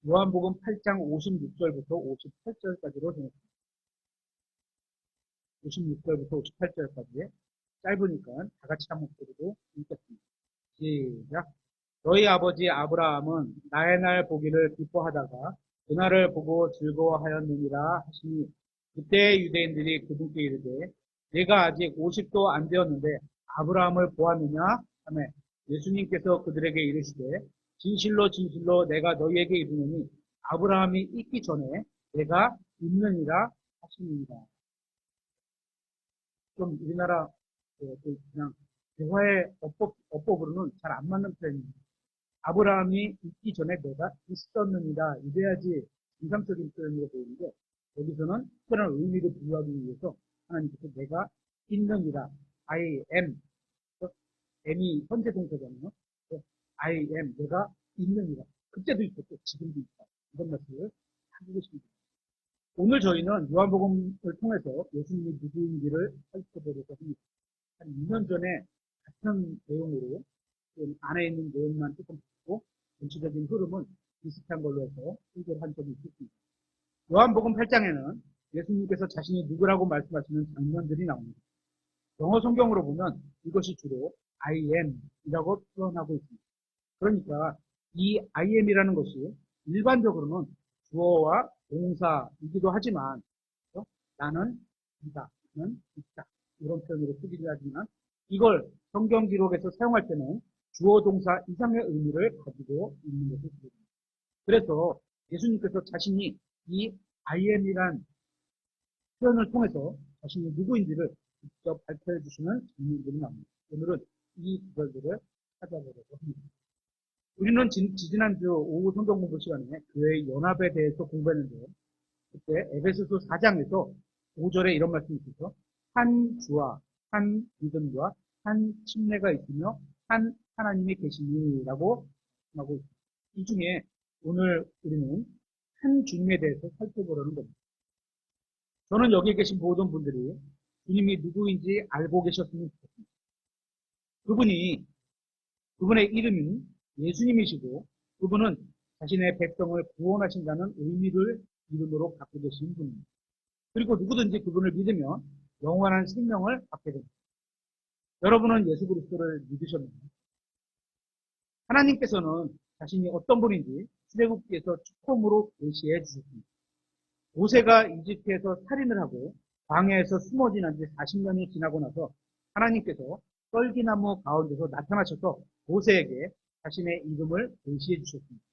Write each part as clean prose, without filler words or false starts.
요한복음 8장 56절부터 58절까지로 정했습니다. 56절부터 58절까지 짧으니까 다 같이 한 목소리로 읽겠습니다. 시작. 너희 아버지 아브라함은 나의 날 보기를 기뻐하다가 그날을 보고 즐거워하였느니라 하시니 그때 유대인들이 그분께 이르되 내가 아직 50도 안 되었는데 아브라함을 보았느냐 하며 예수님께서 그들에게 이르시되 진실로 진실로 내가 너희에게 이르노니 아브라함이 있기 전에 내가 있느니라 하시니라. 좀 우리나라 그냥 대화의 어법으로는 잘 안 맞는 표현입니다. 아브라함이 있기 전에 내가 있었느니라 이래야지 정상적인 표현으로 보이는데 여기서는 특별한 의미를 부여하기 위해서 하나님께서 내가 있느니라 I am M이 현재 동사잖아요. I am 내가 있느니라 그때도 있었고 지금도 있다 이런 말씀을 하고 계십니다. 오늘 저희는 요한복음을 통해서 예수님이 누구인지를 살펴보려고 합니다. 한 2년 전에 같은 내용으로 안에 있는 내용만 조금 듣고 전체적인 흐름은 비슷한 걸로 해서 소개를 한 적이 있습니다. 요한복음 8장에는 예수님께서 자신이 누구라고 말씀하시는 장면들이 나옵니다. 영어 성경으로 보면 이것이 주로 I am 이라고 표현하고 있습니다. 그러니까 이 I am이라는 것이 일반적으로는 주어와 동사이기도 하지만 나는 이다, 나는 있다 이런 표현으로 쓰기도 하지만 이걸 성경 기록에서 사용할 때는 주어 동사 이상의 의미를 가지고 있는 것을 보입니다. 그래서 예수님께서 자신이 이 I am이란 표현을 통해서 자신이 누구인지를 직접 발표해 주시는 장면들이 나옵니다. 오늘은 이 구절들을 찾아보려고 합니다. 우리는 지난주 오후 성경 공부 시간에 교회의 연합에 대해서 공부했는데요. 그때 에베소서 4장에서 5절에 이런 말씀이 있어서 한 주와 한 믿음과 한 침례가 있으며 한 하나님이 계시니라고 하고 있습니다. 이 중에 오늘 우리는 한 주님에 대해서 살펴보려는 겁니다. 저는 여기 계신 모든 분들이 주님이 누구인지 알고 계셨으면 좋겠습니다. 그분의 이름은 예수님이시고 그분은 자신의 백성을 구원하신다는 의미를 이름으로 갖고 계신 분입니다. 그리고 누구든지 그분을 믿으면 영원한 생명을 받게 됩니다. 여러분은 예수 그리스도를 믿으셨나요? 하나님께서는 자신이 어떤 분인지 출애굽기에서 처음으로 계시해 주셨습니다. 모세가 이집트에서 살인을 하고 광야에서 숨어 지난 지 40년이 지나고 나서 하나님께서 떨기나무 가운데서 나타나셔서 모세에게 자신의 이름을 계시해 주셨습니다.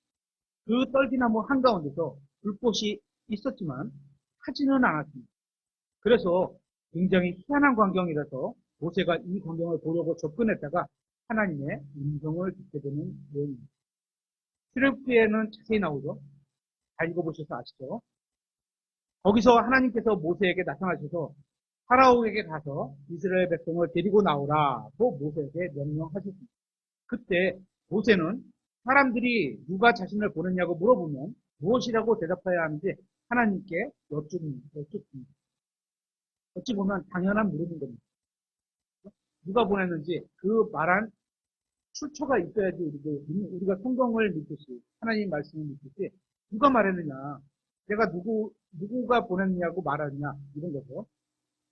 그 떨기나무 한가운데서 불꽃이 있었지만 타지는 않았습니다. 그래서 굉장히 희한한 광경이라서 모세가 이 광경을 보려고 접근했다가 하나님의 음성을 듣게 되는 내용입니다. 출애굽기에는 자세히 나오죠. 다 읽어보셔서 아시죠? 거기서 하나님께서 모세에게 나타나셔서 파라오에게 가서 이스라엘 백성을 데리고 나오라고 모세에게 명령하셨습니다. 그때 모세는 사람들이 누가 자신을 보냈냐고 물어보면 무엇이라고 대답해야 하는지 하나님께 여쭙습니다. 어찌 보면 당연한 물음인 겁니다. 누가 보냈는지 그 말한 출처가 있어야지 우리가 성경을 믿듯이 하나님 말씀을 믿듯이 누가 말했느냐 내가 누구가 보냈냐고 말하느냐 이런 거죠.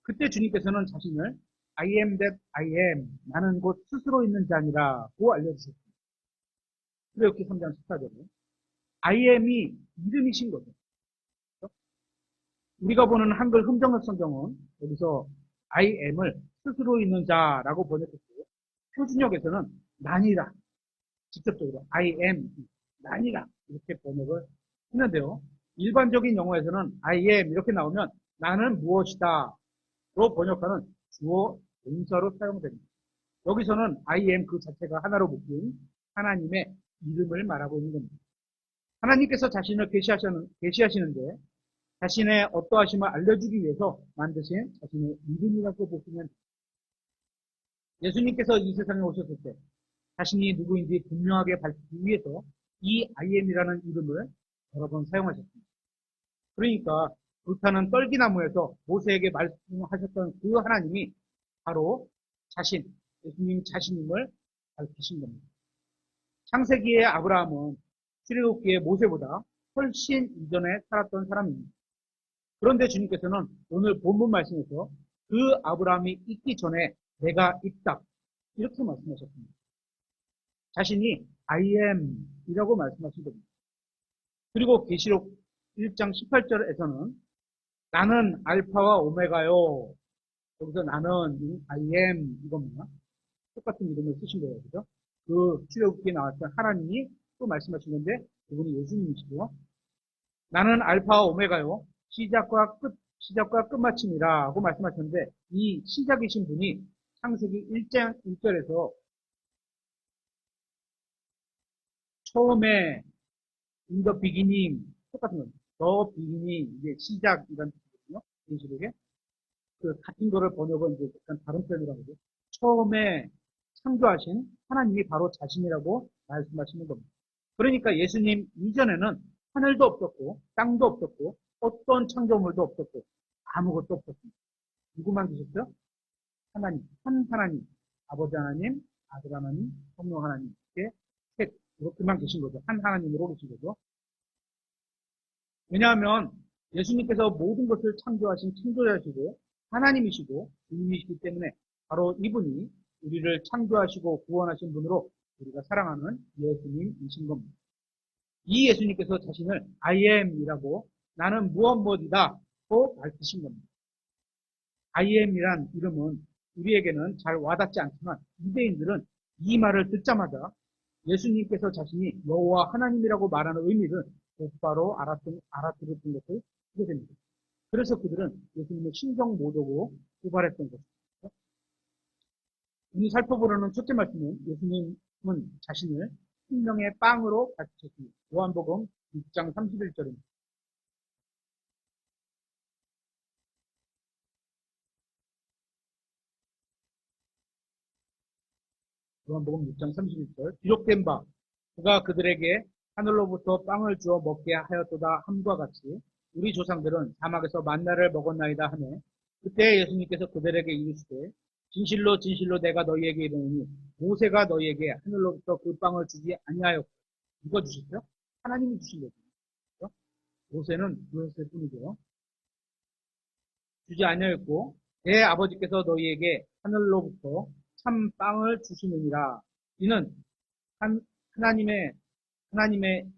그때 주님께서는 자신을 I am that I am 나는 곧 스스로 있는 자니라고 알려주셨습니다. 출애굽기 3장 14절에 I am이 이름이신 거죠. 우리가 보는 한글 흠정역 성경은 여기서 I am을 스스로 있는 자라고 번역했고요. 표준역에서는 난이라 직접적으로 I am 난이라 이렇게 번역을 했는데요. 일반적인 영어에서는 I am 이렇게 나오면 나는 무엇이다 로 번역하는 주어 동사로 사용됩니다. 여기서는 I am 그 자체가 하나로 묶인 하나님의 이름을 말하고 있는 겁니다. 하나님께서 자신을 계시하시는데 자신의 어떠하심을 알려주기 위해서 만드신 자신의 이름이라고 보시면 예수님께서 이 세상에 오셨을 때 자신이 누구인지 분명하게 밝히기 위해서 이 I am이라는 이름을 여러 번 사용하셨습니다. 그러니까 불타는 떨기나무에서 모세에게 말씀하셨던 그 하나님이 바로 예수님 자신임을 밝히신 겁니다. 창세기의 아브라함은 출애굽기의 모세보다 훨씬 이전에 살았던 사람입니다. 그런데 주님께서는 오늘 본문 말씀에서 그 아브라함이 있기 전에 내가 있다. 이렇게 말씀하셨습니다. 자신이 I am 이라고 말씀하신 겁니다. 그리고 계시록 1장 18절에서는 나는 알파와 오메가요. 여기서 나는 I am 이겁니다. 똑같은 이름을 쓰신 거예요. 그죠? 그 출애굽기에 나왔던 하나님이 또 말씀하신 건데 그분이 예수님이시고 나는 알파와 오메가요. 시작과 끝마침이라고 말씀하셨는데 이 시작이신 분이 창세기 1장 1절에서 처음에 in the beginning 똑같은 겁니다. the beginning 이게 시작이라는 뜻이거든요. 계시록에 그 같은 거를 번역은 이제 약간 다른 표현이라고 하죠. 처음에 창조하신 하나님이 바로 자신이라고 말씀하시는 겁니다. 그러니까 예수님 이전에는 하늘도 없었고 땅도 없었고 어떤 창조물도 없었고 아무것도 없었습니다. 누구만 계셨어요? 하나님, 한 하나님, 아버지 하나님, 아들 하나님, 성령 하나님 이렇게 셋 이렇게만 계신 거죠. 한 하나님으로 계신 거죠. 왜냐하면 예수님께서 모든 것을 창조하신 창조자시고 하나님이시고 주님이시기 때문에 바로 이분이 우리를 창조하시고 구원하신 분으로 우리가 사랑하는 예수님이신 겁니다. 이 예수님께서 자신을 I am이라고 나는 무엇이다고 밝히신 겁니다. I am이란 이름은 우리에게는 잘 와닿지 않지만 유대인들은 이 말을 듣자마자 예수님께서 자신이 여호와 하나님이라고 말하는 의미를 곧바로 알아들었던 것을 보게 됩니다. 그래서 그들은 예수님의 신성 모독으로 고발했던 것입니다. 오늘 살펴보려는 첫째 말씀은 예수님은 자신을 생명의 빵으로 밝히셨습니다. 요한복음 6장 31절입니다. 요한복음 6장 31절 기록된 바 그가 그들에게 하늘로부터 빵을 주어 먹게 하였도다 함과 같이 우리 조상들은 사막에서 만나를 먹었나이다 하매 그때 예수님께서 그들에게 이르시되 진실로 진실로 내가 너희에게 이르노니 모세가 너희에게 하늘로부터 그 빵을 주지 아니하였고 누가 주셨어요? 하나님이 주신 거죠. 그렇죠? 모세는 주었을 뿐이죠. 주지 아니하였고 내 아버지께서 너희에게 하늘로부터 참 빵을 주시느니라. 이는 하나님의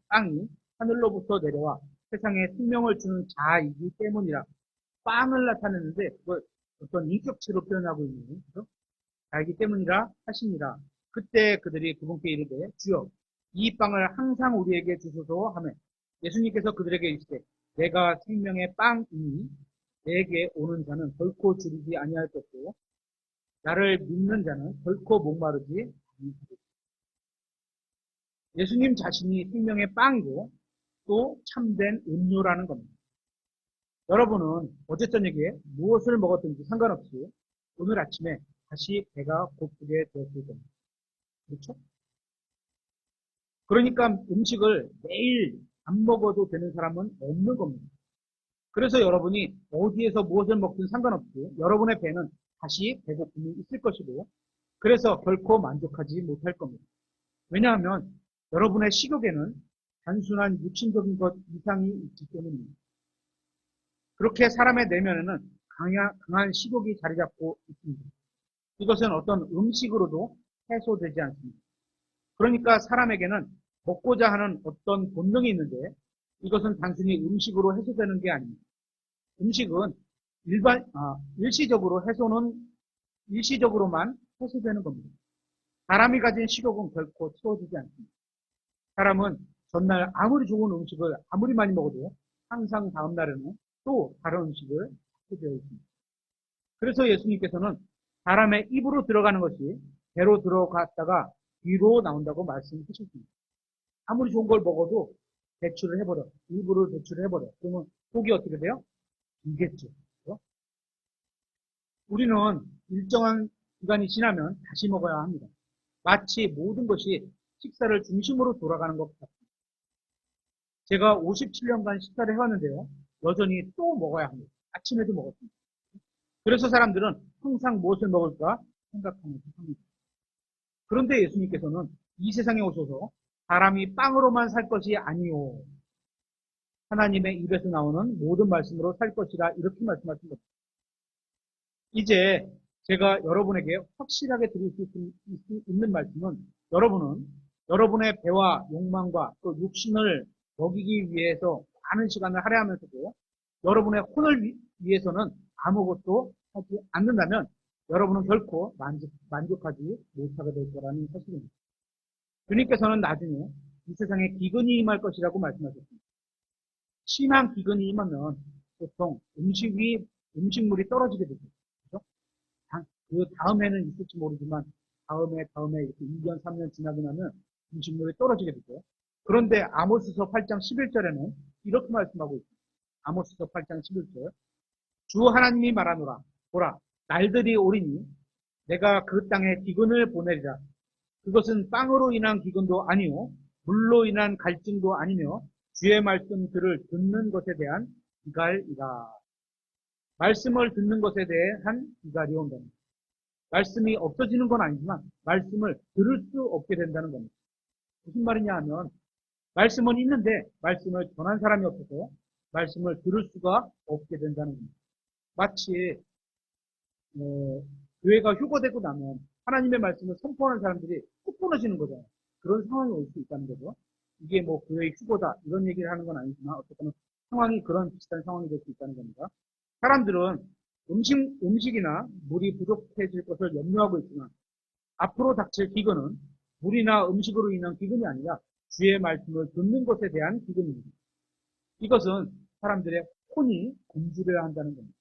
빵이 하늘로부터 내려와 세상에 생명을 주는 자이기 때문이라. 빵을 나타내는데 그걸 어떤 인격체로 표현하고 있는 그렇죠? 자이기 때문이라 하시니라. 그때 그들이 그분께 이르되 주여 이 빵을 항상 우리에게 주소서 하며 예수님께서 그들에게 이르시되 내가 생명의 빵이니 내게 오는 자는 결코 줄이지 아니할 것이요 나를 믿는 자는 결코 목마르지 아니할 것이다. 예수님 자신이 생명의 빵이고 또 참된 음료라는 겁니다. 여러분은 어제 저녁에 무엇을 먹었든지 상관없이 오늘 아침에 다시 배가 고프게 되었을 겁니다. 그렇죠? 그러니까 음식을 매일 안 먹어도 되는 사람은 없는 겁니다. 그래서 여러분이 어디에서 무엇을 먹든 상관없이 여러분의 배는 다시 배고픔이 있을 것이고 그래서 결코 만족하지 못할 겁니다. 왜냐하면 여러분의 식욕에는 단순한 육신적인 것 이상이 있기 때문입니다. 그렇게 사람의 내면에는 강한 식욕이 자리 잡고 있습니다. 이것은 어떤 음식으로도 해소되지 않습니다. 그러니까 사람에게는 먹고자 하는 어떤 본능이 있는데 이것은 단순히 음식으로 해소되는 게 아닙니다. 음식은 일시적으로만 해소되는 겁니다. 사람이 가진 식욕은 결코 채워지지 않습니다. 사람은 전날 아무리 좋은 음식을 아무리 많이 먹어도 항상 다음 날에는 또 다른 음식을 찾게 되어 있습니다. 그래서 예수님께서는 사람의 입으로 들어가는 것이 배로 들어갔다가 뒤로 나온다고 말씀하셨습니다. 아무리 좋은 걸 먹어도 배출을 해버려. 일부를 배출을 해버려. 그러면 속이 어떻게 돼요? 비겠죠. 그렇죠? 우리는 일정한 기간이 지나면 다시 먹어야 합니다. 마치 모든 것이 식사를 중심으로 돌아가는 것 같습니다. 제가 57년간 식사를 해왔는데요. 여전히 또 먹어야 합니다. 아침에도 먹었습니다. 그래서 사람들은 항상 무엇을 먹을까 생각하면서 합니다. 그런데 예수님께서는 이 세상에 오셔서 사람이 빵으로만 살 것이 아니요. 하나님의 입에서 나오는 모든 말씀으로 살 것이라 이렇게 말씀하신 겁니다. 이제 제가 여러분에게 확실하게 드릴 수 있는 말씀은 여러분은 여러분의 배와 욕망과 또 육신을 먹이기 위해서 많은 시간을 할애하면서도 여러분의 혼을 위해서는 아무것도 하지 않는다면 여러분은 결코 만족하지 못하게 될 거라는 사실입니다. 주님께서는 나중에 이 세상에 기근이 임할 것이라고 말씀하셨습니다. 심한 기근이 임하면 보통 음식물이 떨어지게 되죠. 그렇죠? 그 다음에는 있을지 모르지만 다음에 이렇게 2년, 3년 지나고 나면 음식물이 떨어지게 되죠. 그런데 아모스서 8장 11절에는 이렇게 말씀하고 있습니다. 아모스서 8장 11절. 주 하나님이 말하노라. 보라, 날들이 오리니 내가 그 땅에 기근을 보내리라. 그것은 빵으로 인한 기근도 아니요 물로 인한 갈증도 아니며 주의 말씀들을 듣는 것에 대한 기갈이라. 말씀을 듣는 것에 대한 기갈이 온답니다. 말씀이 없어지는 건 아니지만 말씀을 들을 수 없게 된다는 겁니다. 무슨 말이냐 하면 말씀은 있는데 말씀을 전한 사람이 없어서 말씀을 들을 수가 없게 된다는 겁니다. 마치 교회가 휴거되고 나면 하나님의 말씀을 선포하는 사람들이 뚝 끊어지는 거잖아요. 그런 상황이 올 수 있다는 거죠. 이게 뭐 교회의 휴거다 이런 얘기를 하는 건 아니지만 어쨌든 상황이 그런 비슷한 상황이 될 수 있다는 겁니다. 사람들은 음식이나 물이 부족해질 것을 염려하고 있지만 앞으로 닥칠 기근은 물이나 음식으로 인한 기근이 아니라 주의 말씀을 듣는 것에 대한 기근입니다. 이것은 사람들의 혼이 굶주려야 한다는 겁니다.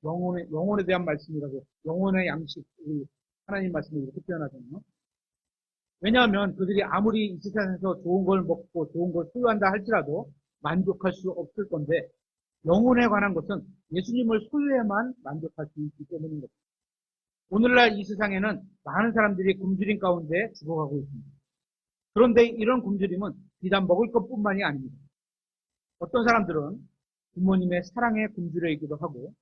영혼에 대한 말씀이라고, 영혼의 양식, 하나님 말씀을 이렇게 표현하잖아요. 왜냐하면 그들이 아무리 이 세상에서 좋은 걸 먹고 좋은 걸 소유한다 할지라도 만족할 수 없을 건데 영혼에 관한 것은 예수님을 소유해만 만족할 수 있기 때문인 겁니다. 오늘날 이 세상에는 많은 사람들이 굶주림 가운데 죽어가고 있습니다. 그런데 이런 굶주림은 비단 먹을 것뿐만이 아닙니다. 어떤 사람들은 부모님의 사랑에 굶주려 있기도 하고,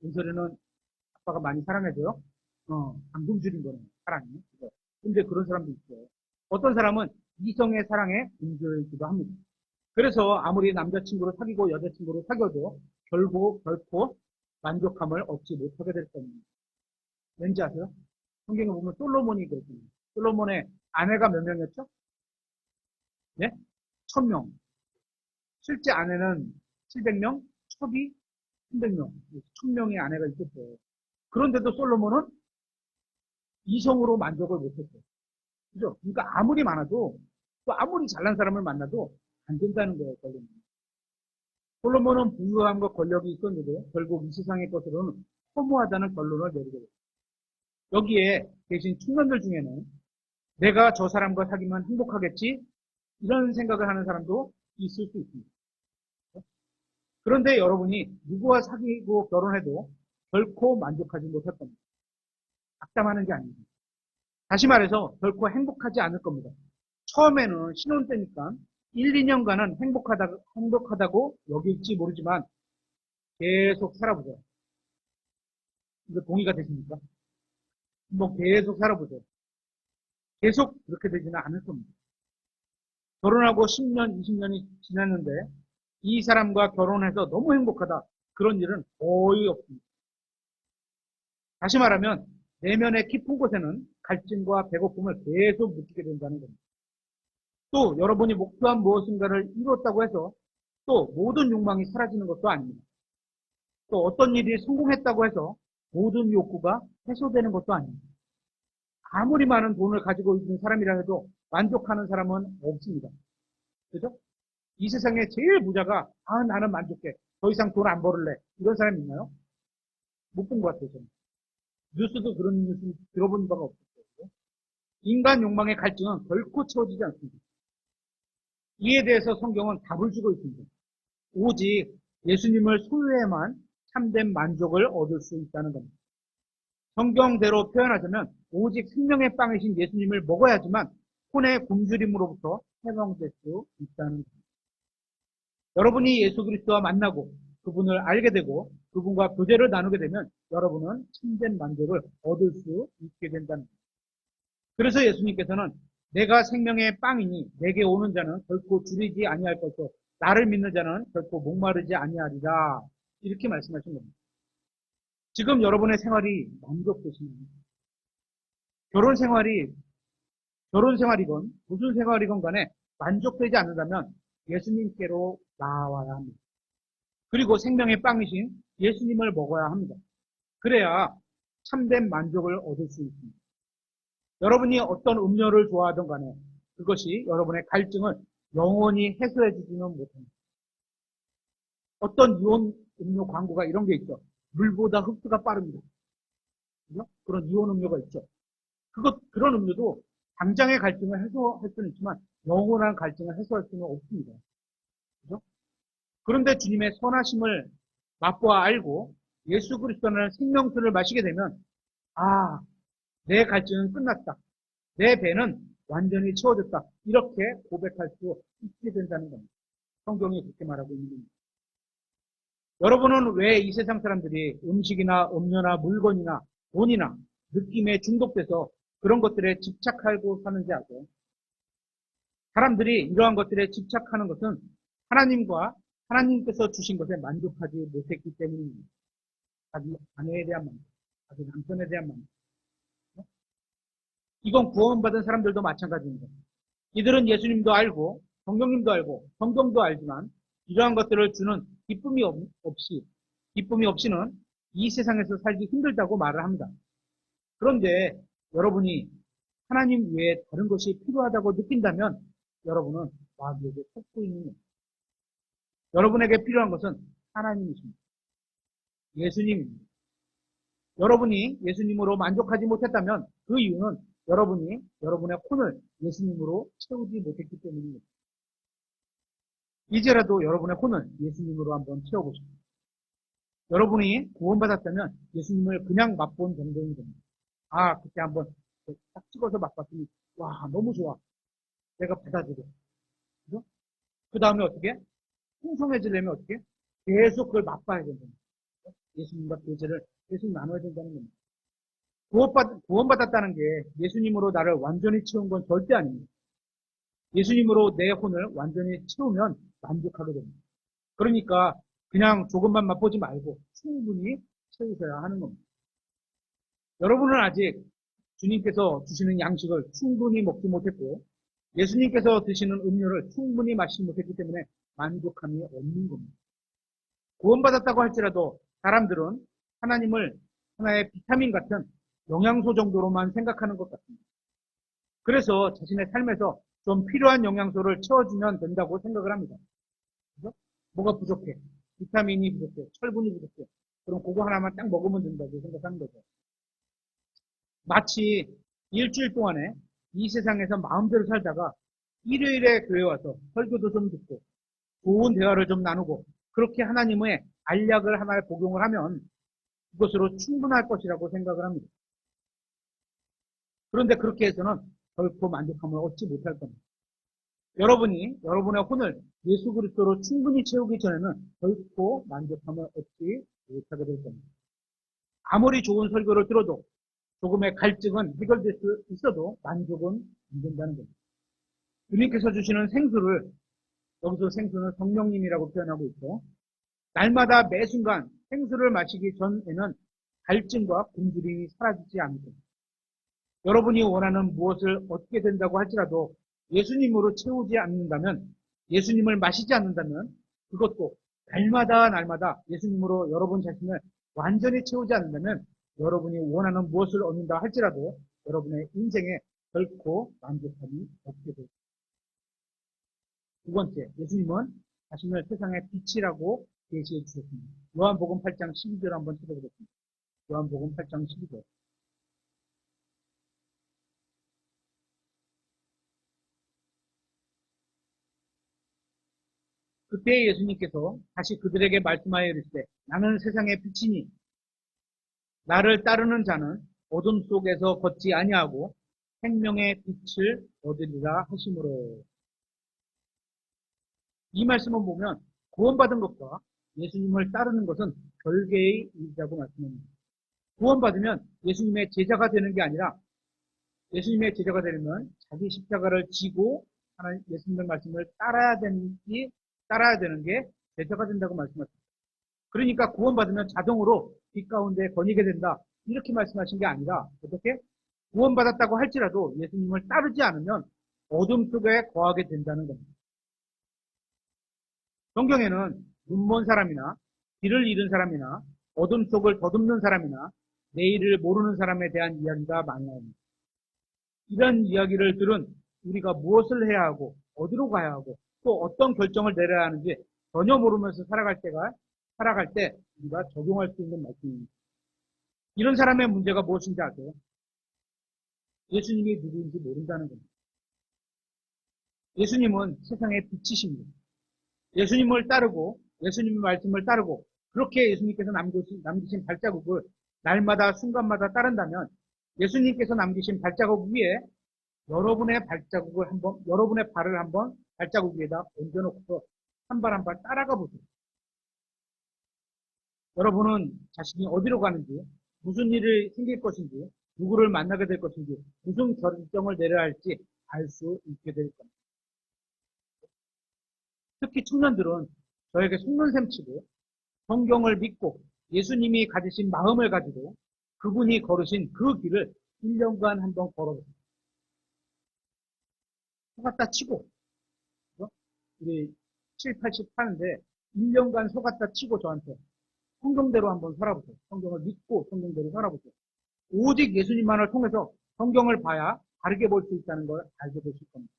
은설이는 아빠가 많이 사랑해줘요. 안 굶주린 거는 사랑이. 근데 그런 사람도 있어요. 어떤 사람은 이성의 사랑에 굶주려 있기도 합니다. 그래서 아무리 남자친구를 사귀고 여자친구를 사귀어도 결코 만족함을 얻지 못하게 될 겁니다. 왠지 아세요? 성경에 보면 솔로몬이 그랬습니다. 솔로몬의 아내가 몇 명이었죠? 네? 1000명. 실제 아내는 700명, 첩이 300명, 1000명의 아내가 있었어요. 그런데도 솔로몬은 이성으로 만족을 못했어요. 그죠? 그러니까 아무리 많아도, 또 아무리 잘난 사람을 만나도 안 된다는 거예요, 결론은. 솔로몬은 부유함과 권력이 있었는데 결국 이 세상의 것으로는 허무하다는 결론을 내리게 됐어요. 여기에 계신 청년들 중에는 내가 저 사람과 사귀면 행복하겠지? 이런 생각을 하는 사람도 있을 수 있습니다. 그런데 여러분이 누구와 사귀고 결혼해도 결코 만족하지 못할 겁니다. 악담하는 게 아닙니다. 다시 말해서 결코 행복하지 않을 겁니다. 처음에는 신혼 때니까 1, 2년간은 행복하다고 여길지 모르지만 계속 살아보세요. 이거 동의가 되십니까? 한번 계속 살아보세요. 계속 그렇게 되지는 않을 겁니다. 결혼하고 10년, 20년이 지났는데 이 사람과 결혼해서 너무 행복하다. 그런 일은 거의 없습니다. 다시 말하면 내면의 깊은 곳에는 갈증과 배고픔을 계속 느끼게 된다는 겁니다. 또 여러분이 목표한 무엇인가를 이뤘다고 해서 또 모든 욕망이 사라지는 것도 아닙니다. 또 어떤 일이 성공했다고 해서 모든 욕구가 해소되는 것도 아닙니다. 아무리 많은 돈을 가지고 있는 사람이라 해도 만족하는 사람은 없습니다. 그죠? 이 세상에 제일 부자가 나는 만족해. 더 이상 돈 안 벌을래. 이런 사람 있나요? 못 본 것 같아요. 저는. 뉴스도 그런 뉴스 들어본 바가 없었어요. 인간 욕망의 갈증은 결코 채워지지 않습니다. 이에 대해서 성경은 답을 주고 있습니다. 오직 예수님을 소유해만 참된 만족을 얻을 수 있다는 겁니다. 성경대로 표현하자면 오직 생명의 빵이신 예수님을 먹어야지만 혼의 굶주림으로부터 해방될 수 있다는 겁니다. 여러분이 예수 그리스도와 만나고 그분을 알게 되고 그분과 교제를 나누게 되면 여러분은 참된 만족을 얻을 수 있게 된다는 겁니다. 그래서 예수님께서는 내가 생명의 빵이니 내게 오는 자는 결코 줄이지 아니할 것이요 나를 믿는 자는 결코 목마르지 아니하리라. 이렇게 말씀하신 겁니다. 지금 여러분의 생활이 만족되시나요? 결혼 생활이 결혼 생활이건 무슨 생활이건 간에 만족되지 않는다면 예수님께로 나와야 합니다. 그리고 생명의 빵이신 예수님을 먹어야 합니다. 그래야 참된 만족을 얻을 수 있습니다. 여러분이 어떤 음료를 좋아하든 간에 그것이 여러분의 갈증을 영원히 해소해 주지는 못합니다. 어떤 이온 음료 광고가 이런 게 있죠. 물보다 흡수가 빠릅니다. 그죠? 그런 이온 음료가 있죠. 그런 음료도 당장의 갈증을 해소할 수는 있지만 영원한 갈증을 해소할 수는 없습니다. 그죠? 그런데 주님의 선하심을 맛보아 알고 예수 그리스도라는 생명수를 마시게 되면 아, 내 갈증은 끝났다. 내 배는 완전히 채워졌다. 이렇게 고백할 수 있게 된다는 겁니다. 성경이 그렇게 말하고 있는 겁니다. 여러분은 왜 이 세상 사람들이 음식이나 음료나 물건이나 돈이나 느낌에 중독돼서 그런 것들에 집착하고 사는지 아세요? 사람들이 이러한 것들에 집착하는 것은 하나님께서 주신 것에 만족하지 못했기 때문입니다. 자기 아내에 대한 만족, 자기 남편에 대한 만족. 이건 구원받은 사람들도 마찬가지입니다. 이들은 예수님도 알고 성경님도 알고 성경도 알지만 이러한 것들을 주는 기쁨이 없이는 이 세상에서 살기 힘들다고 말을 합니다. 그런데 여러분이 하나님 외에 다른 것이 필요하다고 느낀다면 여러분은 마귀에게 속고 있는 겁니다. 여러분에게 필요한 것은 하나님이십니다. 예수님입니다. 여러분이 예수님으로 만족하지 못했다면 그 이유는 여러분이 여러분의 혼을 예수님으로 채우지 못했기 때문입니다. 이제라도 여러분의 혼을 예수님으로 한번 채워보십시오. 여러분이 구원받았다면 예수님을 그냥 맛본 정도인 겁니다. 아, 그때 한번 딱 찍어서 맛봤더니 와, 너무 좋아. 내가 받아들여. 그죠? 그 다음에 어떻게? 풍성해지려면 어떻게? 계속 그걸 맛봐야 된다는 거예요. 예수님과 교제를 계속 나눠야 된다는 겁니다. 구원받았다는 게 예수님으로 나를 완전히 채운 건 절대 아닙니다. 예수님으로 내 혼을 완전히 채우면 만족하게 됩니다. 그러니까 그냥 조금만 맛보지 말고 충분히 채우셔야 하는 겁니다. 여러분은 아직 주님께서 주시는 양식을 충분히 먹지 못했고 예수님께서 드시는 음료를 충분히 마시지 못했기 때문에 만족함이 없는 겁니다. 구원받았다고 할지라도 사람들은 하나님을 하나의 비타민 같은 영양소 정도로만 생각하는 것 같습니다. 그래서 자신의 삶에서 좀 필요한 영양소를 채워주면 된다고 생각을 합니다. 그죠? 뭐가 부족해? 비타민이 부족해, 철분이 부족해. 그럼 그거 하나만 딱 먹으면 된다고 생각하는 거죠. 마치 일주일 동안에 이 세상에서 마음대로 살다가 일요일에 교회 와서 설교도 좀 듣고 좋은 대화를 좀 나누고 그렇게 하나님의 알약을 하나를 복용을 하면 그것으로 충분할 것이라고 생각을 합니다. 그런데 그렇게 해서는 결코 만족함을 얻지 못할 겁니다. 여러분이 여러분의 혼을 예수 그리스도로 충분히 채우기 전에는 결코 만족함을 얻지 못하게 될 겁니다. 아무리 좋은 설교를 들어도 조금의 갈증은 해결될 수 있어도 만족은 안 된다는 겁니다. 주님께서 주시는 생수를 여기서 생수는 성령님이라고 표현하고 있고 날마다 매 순간 생수를 마시기 전에는 갈증과 굶주림이 사라지지 않습니다. 여러분이 원하는 무엇을 얻게 된다고 할지라도 예수님으로 채우지 않는다면 예수님을 마시지 않는다면 그것도 날마다 예수님으로 여러분 자신을 완전히 채우지 않는다면 여러분이 원하는 무엇을 얻는다 할지라도 여러분의 인생에 결코 만족함이 없게 됩니다. 두 번째, 예수님은 자신을 세상의 빛이라고 계시해 주셨습니다. 요한복음 8장 12절 한번 찾아보겠습니다. 요한복음 8장 12절. 그때 예수님께서 다시 그들에게 말씀하여 이르시되 나는 세상의 빛이니 나를 따르는 자는 어둠 속에서 걷지 아니하고 생명의 빛을 얻으리라 하시므로. 이 말씀을 보면 구원받은 것과 예수님을 따르는 것은 별개의 일이라고 말씀합니다. 구원받으면 예수님의 제자가 되는 게 아니라 예수님의 제자가 되려면 자기 십자가를 지고 하나님 예수님의 말씀을 따라야 되는 게 제자가 된다고 말씀하셨습니다. 그러니까 구원받으면 자동으로 빛 가운데 거니게 된다. 이렇게 말씀하신 게 아니라 어떻게? 구원받았다고 할지라도 예수님을 따르지 않으면 어둠 속에 거하게 된다는 겁니다. 성경에는 눈먼 사람이나 길을 잃은 사람이나 어둠 속을 더듬는 사람이나 내일을 모르는 사람에 대한 이야기가 많이 나옵니다. 이런 이야기를 들은 우리가 무엇을 해야 하고 어디로 가야 하고 또 어떤 결정을 내려야 하는지 전혀 모르면서 살아갈 때 우리가 적용할 수 있는 말씀입니다. 이런 사람의 문제가 무엇인지 아세요? 예수님이 누구인지 모른다는 겁니다. 예수님은 세상의 빛이십니다. 예수님을 따르고 예수님의 말씀을 따르고 그렇게 예수님께서 남기신 발자국을 날마다 순간마다 따른다면 예수님께서 남기신 발자국 위에 여러분의 발을 한번 발자국 위에다 얹어놓고 한 발 한 발 따라가 보세요. 여러분은 자신이 어디로 가는지, 무슨 일이 생길 것인지, 누구를 만나게 될 것인지, 무슨 결정을 내려야 할지 알 수 있게 될 겁니다. 특히 청년들은 저에게 속는 셈 치고 성경을 믿고 예수님이 가지신 마음을 가지고 그분이 걸으신 그 길을 1년간 한번 걸어보세요. 속았다 치고, 그죠? 우리 7, 80 하는데 1년간 속았다 치고 저한테 성경대로 한번 살아보세요. 성경을 믿고 성경대로 살아보세요. 오직 예수님만을 통해서 성경을 봐야 바르게 볼 수 있다는 걸 알게 되실 겁니다.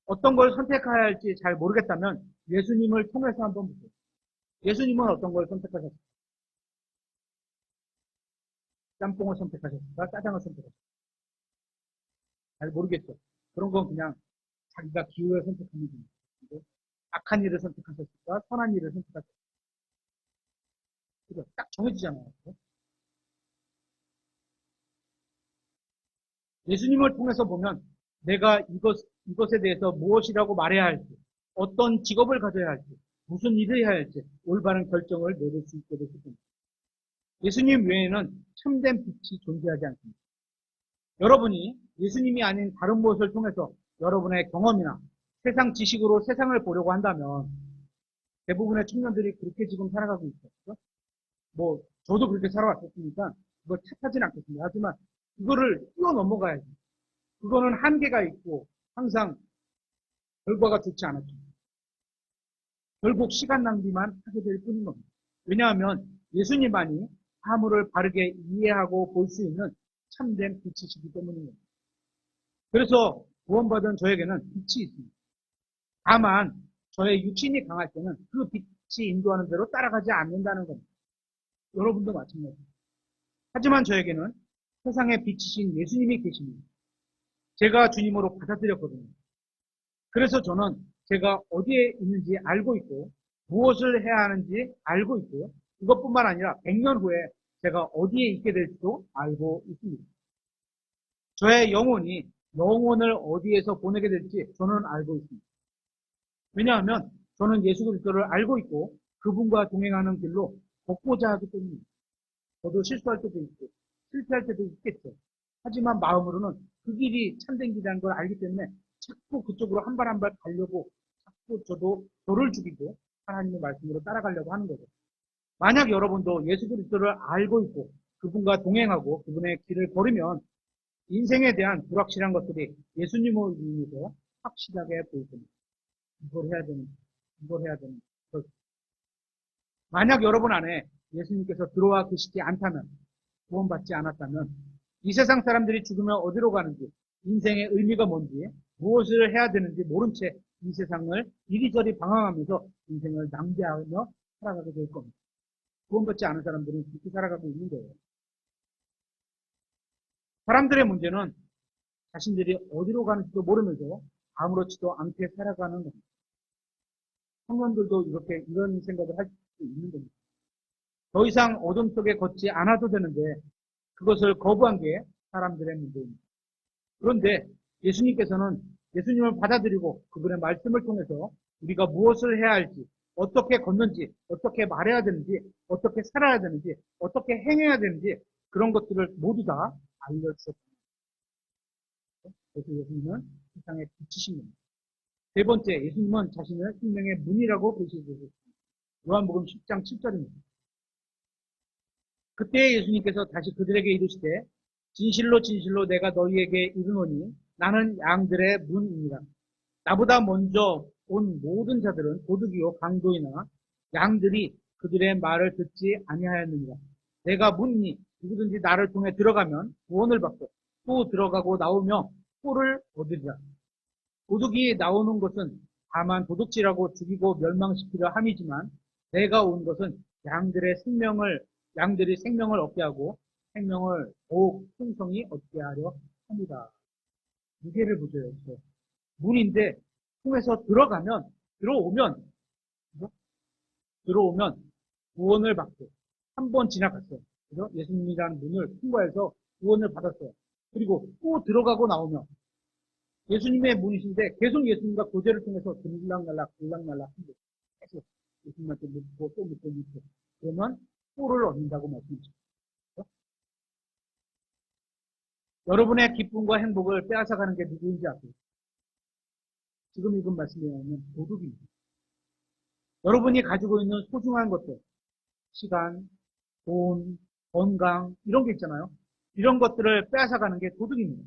어떤 걸 선택해야 할지 잘 모르겠다면 예수님을 통해서 한번 보세요. 예수님은 어떤 걸 선택하셨을까? 짬뽕을 선택하셨을까? 짜장을 선택하셨을까? 잘 모르겠죠. 그런 건 그냥 자기가 기호에 선택하는 겁니다. 악한 일을 선택하셨을까? 선한 일을 선택하셨을까? 그죠? 딱 정해지잖아요. 그죠? 예수님을 통해서 보면 내가 이것에 대해서 무엇이라고 말해야 할지, 어떤 직업을 가져야 할지, 무슨 일을 해야 할지 올바른 결정을 내릴 수 있게 되십니다. 예수님 외에는 참된 빛이 존재하지 않습니다. 여러분이 예수님이 아닌 다른 무엇을 통해서 여러분의 경험이나 세상 지식으로 세상을 보려고 한다면 대부분의 청년들이 그렇게 지금 살아가고 있어요. 뭐 저도 그렇게 살아왔었으니까 그걸 탓하진 않겠습니다. 하지만 그거를 뛰어넘어가야지. 그거는 한계가 있고 항상 결과가 좋지 않았죠. 결국 시간 낭비만 하게 될 뿐인 겁니다. 왜냐하면 예수님만이 사물을 바르게 이해하고 볼 수 있는 참된 빛이시기 때문입니다. 그래서 구원받은 저에게는 빛이 있습니다. 다만 저의 육신이 강할 때는 그 빛이 인도하는 대로 따라가지 않는다는 겁니다. 여러분도 마찬가지입니다. 하지만 저에게는 세상의 빛이신 예수님이 계십니다. 제가 주님으로 받아들였거든요. 그래서 저는 제가 어디에 있는지 알고 있고 무엇을 해야 하는지 알고 있고요. 그것뿐만 아니라 100년 후에 제가 어디에 있게 될지도 알고 있습니다. 저의 영혼을 어디에서 보내게 될지 저는 알고 있습니다. 왜냐하면 저는 예수 그리스도를 알고 있고 그분과 동행하는 길로 걷고자 하기 때문입니다. 저도 실수할 때도 있고 실패할 때도 있겠죠. 하지만 마음으로는 그 길이 참된 길이라는 걸 알기 때문에 자꾸 그쪽으로 한 발 한 발 가려고 자꾸 저를 죽이고 하나님의 말씀으로 따라가려고 하는 거죠. 만약 여러분도 예수 그리스도를 알고 있고 그분과 동행하고 그분의 길을 걸으면 인생에 대한 불확실한 것들이 예수님을 위해서 확실하게 보일 겁니다. 이걸 해야 되는, 이걸 해야 되는. 만약 여러분 안에 예수님께서 들어와 계시지 않다면, 구원받지 않았다면, 이 세상 사람들이 죽으면 어디로 가는지, 인생의 의미가 뭔지, 무엇을 해야 되는지 모른 채 이 세상을 이리저리 방황하면서 인생을 낭비하며 살아가게 될 겁니다. 구원받지 않은 사람들은 그렇게 살아가고 있는 거예요. 사람들의 문제는 자신들이 어디로 가는지도 모르면서 아무렇지도 않게 살아가는 겁니다. 청년들도 이런 생각을 할 수 있는 겁니다. 더 이상 어둠 속에 걷지 않아도 되는데 그것을 거부한 게 사람들의 문제입니다. 그런데 예수님께서는 예수님을 받아들이고 그분의 말씀을 통해서 우리가 무엇을 해야 할지, 어떻게 걷는지, 어떻게 말해야 되는지, 어떻게 살아야 되는지, 어떻게 행해야 되는지 그런 것들을 모두 다 알려주셨습니다. 그래서 예수님은 세상의 빛이신 겁니다. 세 번째, 예수님은 자신을 생명의 문이라고 계시되셨습니다. 요한복음 10장 7절입니다. 그때 예수님께서 다시 그들에게 이르시되 진실로 진실로 내가 너희에게 이르노니 나는 양들의 문이니라. 나보다 먼저 온 모든 자들은 도둑이요 강도이나 양들이 그들의 말을 듣지 아니하였느니라. 내가 문이니 누구든지 나를 통해 들어가면 구원을 받고 또 들어가고 나오며 꼴을 얻으리라. 도둑이 나오는 것은 다만 도둑질하고 죽이고 멸망시키려 함이지만 내가 온 것은 양들이 생명을 얻게 하고 생명을 더욱 풍성히 얻게 하려 합니다. 무게를 보세요. 문인데 통해서 들어오면 구원을 받고 한 번 지나갔어요. 그래서 예수님이라는 문을 통과해서 구원을 받았어요. 그리고 또 들어가고 나오면 예수님의 문이신데 계속 예수님과 교제를 통해서 들락날락 한데 계속 예수님한테 묻고 또 묻고 그러면 꼴을 얻는다고 말씀하셨죠. 여러분의 기쁨과 행복을 빼앗아가는 게 누구인지 아세요? 지금 읽은 말씀에 의하면 도둑입니다. 여러분이 가지고 있는 소중한 것들, 시간, 돈, 건강 이런 게 있잖아요. 이런 것들을 빼앗아가는 게 도둑입니다.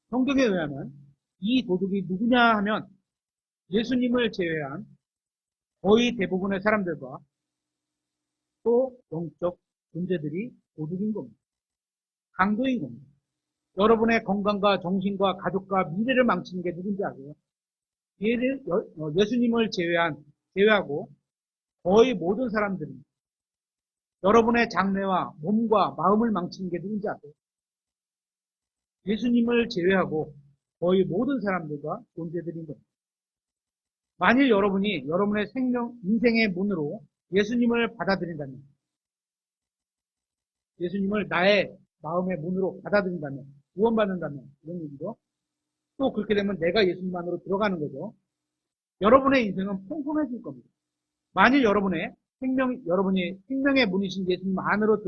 성경에 의하면 이 도둑이 누구냐 하면 예수님을 제외한 거의 대부분의 사람들과 또 영적 존재들이 도둑인 겁니다. 강도인 겁니다. 여러분의 건강과 정신과 가족과 미래를 망치는 게 누군지 아세요? 예수님을 제외하고 거의 모든 사람들이 여러분의 장래와 몸과 마음을 망치는 게 누군지 아세요? 예수님을 제외하고 거의 모든 사람들과 존재들인 겁니다. 만일 여러분이 여러분의 인생의 문으로 예수님을 받아들인다면, 예수님을 나의 마음의 문으로 받아들인다면, 구원받는다면, 이런 얘기죠. 또 그렇게 되면 내가 예수님 안으로 들어가는 거죠. 여러분의 인생은 풍성해질 겁니다. 만일 여러분이 생명의 문이신 예수님 안으로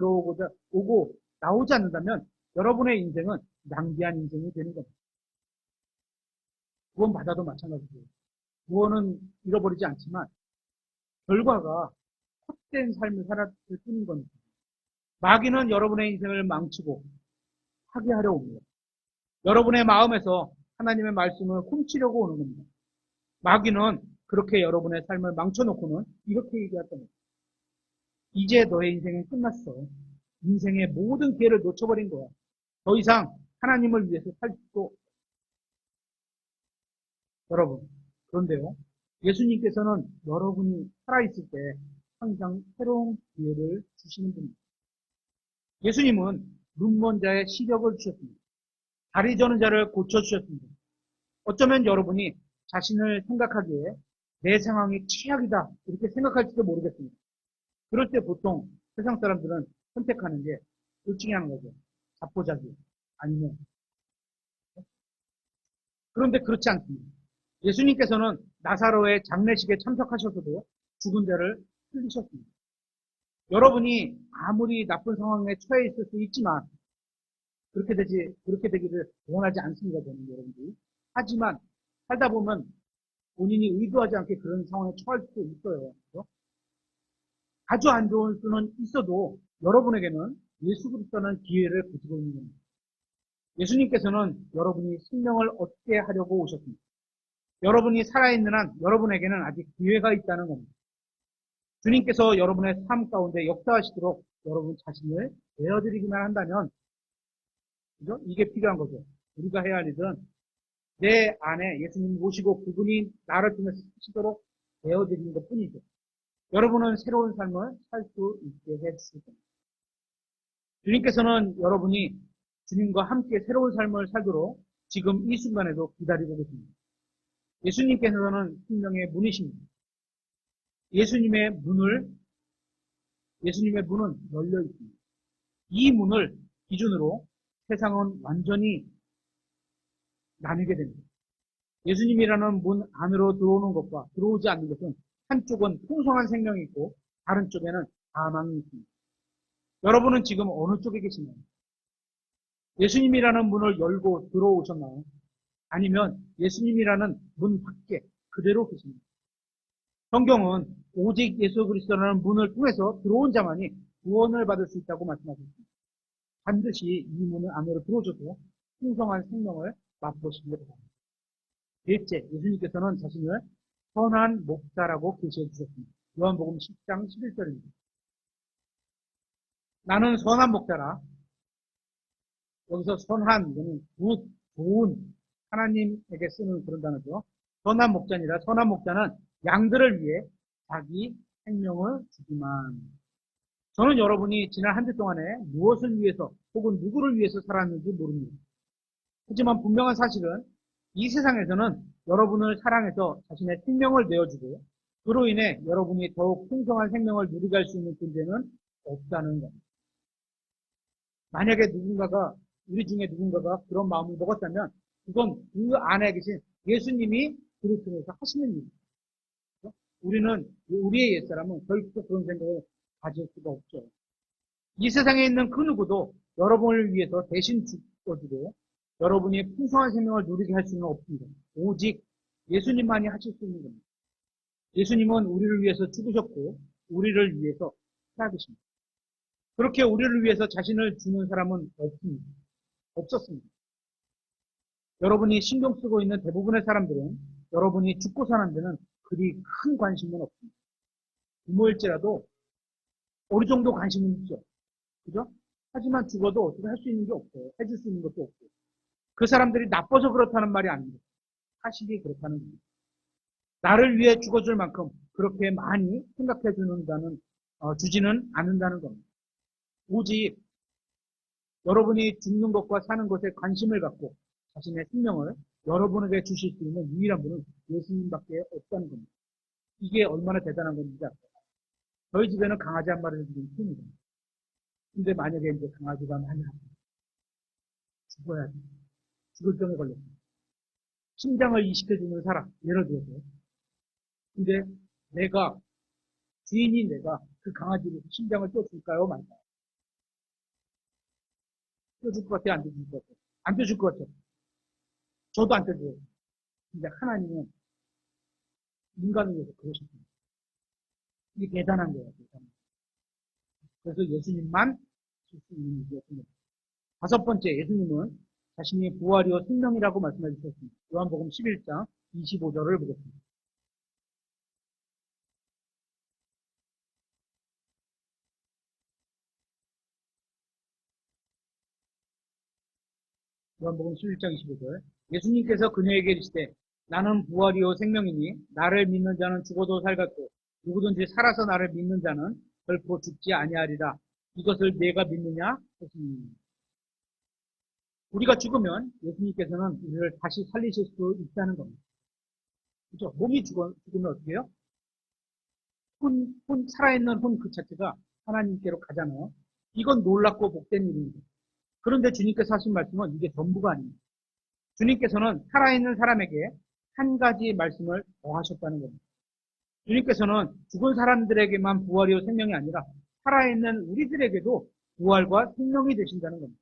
오고 나오지 않는다면 여러분의 인생은 낭비한 인생이 되는 겁니다. 구원 받아도 마찬가지고요. 구원은 잃어버리지 않지만 결과가 헛된 삶을 살았을 뿐인 겁니다. 마귀는 여러분의 인생을 망치고 파괴하려 옵니다. 여러분의 마음에서 하나님의 말씀을 훔치려고 오는 겁니다. 마귀는 그렇게 여러분의 삶을 망쳐놓고는 이렇게 얘기할 겁니다. 이제 너의 인생은 끝났어. 인생의 모든 기회를 놓쳐버린 거야. 더 이상 하나님을 위해서 살 수도 없어. 여러분, 그런데요. 예수님께서는 여러분이 살아있을 때 항상 새로운 기회를 주시는 분입니다. 예수님은 눈먼 자의 시력을 주셨습니다. 다리 저는 자를 고쳐주셨습니다. 어쩌면 여러분이 자신을 생각하기에 내 상황이 최악이다 이렇게 생각할지도 모르겠습니다. 그럴 때 보통 세상 사람들은 선택하는 게 둘 중에 하는 거죠. 자포자기 아니면 그런데 그렇지 않습니다. 예수님께서는 나사로의 장례식에 참석하셔서도 죽은 자를 살리셨습니다. 여러분이 아무리 나쁜 상황에 처해 있을 수 있지만 그렇게 되기를 원하지 않습니다. 저는 여러분들이. 하지만 살다 보면 본인이 의도하지 않게 그런 상황에 처할 수도 있어요. 그렇죠? 아주 안 좋은 수는 있어도 여러분에게는 예수 그리스도라는 기회를 가지고 있는 겁니다. 예수님께서는 여러분이 생명을 얻게 하려고 오셨습니다. 여러분이 살아있는 한 여러분에게는 아직 기회가 있다는 겁니다. 주님께서 여러분의 삶 가운데 역사하시도록 여러분 자신을 내어드리기만 한다면 그죠? 이게 필요한 거죠. 우리가 해야 할 일은 내 안에 예수님 모시고 그분이 나를 통해서 쓰시도록 내어드리는 것 뿐이죠. 여러분은 새로운 삶을 살 수 있게 해주실 겁니다. 주님께서는 여러분이 주님과 함께 새로운 삶을 살도록 지금 이 순간에도 기다리고 계십니다. 예수님께서는 생명의 문이십니다. 예수님의 문은 열려 있습니다. 이 문을 기준으로 세상은 완전히 나뉘게 됩니다. 예수님이라는 문 안으로 들어오는 것과 들어오지 않는 것은 한쪽은 풍성한 생명이 있고 다른 쪽에는 사망이 있습니다. 여러분은 지금 어느 쪽에 계시나요? 예수님이라는 문을 열고 들어오셨나요? 아니면 예수님이라는 문 밖에 그대로 계십니까? 성경은 오직 예수 그리스도라는 문을 통해서 들어온 자만이 구원을 받을 수 있다고 말씀하셨습니다. 반드시 이 문 안으로 들어오셔서 풍성한 생명을 맛보시기 바랍니다. 넷째, 예수님께서는 자신을 선한 목자라고 계시해 주셨습니다. 요한복음 10장 11절입니다. 나는 선한 목자라. 여기서 선한, 이거는 굿, 좋은, 하나님에게 쓰는 그런 단어죠. 선한 목자니라. 선한 목자는 양들을 위해 자기 생명을 주지만. 저는 여러분이 지난 한 주 동안에 무엇을 위해서 혹은 누구를 위해서 살았는지 모릅니다. 하지만 분명한 사실은 이 세상에서는 여러분을 사랑해서 자신의 생명을 내어주고 그로 인해 여러분이 더욱 풍성한 생명을 누리게 할 수 있는 존재는 없다는 겁니다. 만약에 누군가가 우리 중에 누군가가 그런 마음을 먹었다면 그건 그 안에 계신 예수님이 그를 통해서 하시는 일입니다. 우리는 우리의 옛사람은 결코 그런 생각을 가질 수가 없죠. 이 세상에 있는 그 누구도 여러분을 위해서 대신 죽어주고 여러분이 풍성한 생명을 누리게 할 수는 없습니다. 오직 예수님만이 하실 수 있는 겁니다. 예수님은 우리를 위해서 죽으셨고 우리를 위해서 살아계십니다. 그렇게 우리를 위해서 자신을 주는 사람은 없습니다. 없었습니다. 여러분이 신경 쓰고 있는 대부분의 사람들은 여러분이 죽고 사는 데는 그리 큰 관심은 없습니다. 부모일지라도 어느 정도 관심은 있죠. 그죠? 하지만 죽어도 어떻게 할 수 있는 게 없어요. 해줄 수 있는 것도 없고. 그 사람들이 나빠서 그렇다는 말이 아닙니다. 사실이 그렇다는 겁니다. 나를 위해 죽어줄 만큼 그렇게 많이 생각해 주지는 않는다는 겁니다. 오직 여러분이 죽는 것과 사는 것에 관심을 갖고 자신의 생명을 여러분에게 주실 수 있는 유일한 분은 예수님밖에 없다는 겁니다. 이게 얼마나 대단한 건지 아세요? 저희 집에는 강아지 한 마리를 지금 키웁니다. 근데 만약에 이제 강아지가 많이 죽어야 돼. 죽을 병에 걸렸어요. 심장을 이식해주는 사람, 예를 들어서. 근데 주인인 내가 그 강아지를 심장을 떼어줄까요? 말까요? 떼어줄 것 같아요? 안 떼어줄 것 같아요? 안 떼어줄 것 같아요. 저도 안 떼어줘요. 근데 하나님은 인간을 위해서 그러셨습니다. 이게 대단한 거예요. 대단한. 그래서 예수님만 줄 수 있는 일이었습니다. 다섯 번째, 예수님은 자신이 부활이요 생명이라고 말씀해 주셨습니다. 요한복음 11장 25절을 보겠습니다. 요한복음 11장 25절. 예수님께서 그녀에게 이르시되 나는 부활이요 생명이니 나를 믿는 자는 죽어도 살겠고 누구든지 살아서 나를 믿는 자는 결코 죽지 아니하리라. 이것을 내가 믿느냐? 하시니. 우리가 죽으면 예수님께서는 우리를 다시 살리실 수 있다는 겁니다. 그렇죠? 몸이 죽으면 어떻게 해요? 살아있는 혼 그 자체가 하나님께로 가잖아요. 이건 놀랍고 복된 일입니다. 그런데 주님께서 하신 말씀은 이게 전부가 아닙니다. 주님께서는 살아있는 사람에게 한 가지 말씀을 더 하셨다는 겁니다. 주님께서는 죽은 사람들에게만 부활이요 생명이 아니라 살아있는 우리들에게도 부활과 생명이 되신다는 겁니다.